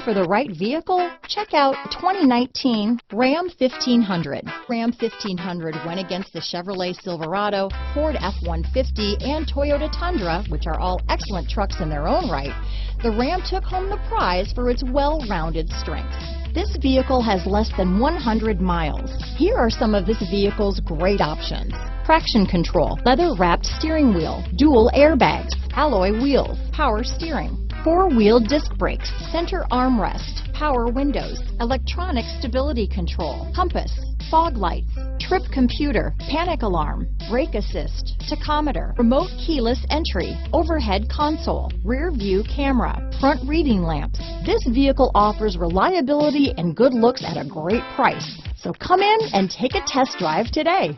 for the right vehicle? Check out 2019 Ram 1500. Ram 1500 went against the Chevrolet Silverado, Ford F-150, and Toyota Tundra, which are all excellent trucks in their own right. The Ram took home the prize for its well-rounded strengths. This vehicle has less than 100 miles. Here are some of this vehicle's great options: traction control, leather-wrapped steering wheel, dual airbags, alloy wheels, power steering, four-wheel disc brakes, center armrest, power windows, electronic stability control, compass, fog lights, trip computer, panic alarm, brake assist, tachometer, remote keyless entry, overhead console, rear view camera, front reading lamps. This vehicle offers reliability and good looks at a great price. So come in and take a test drive today.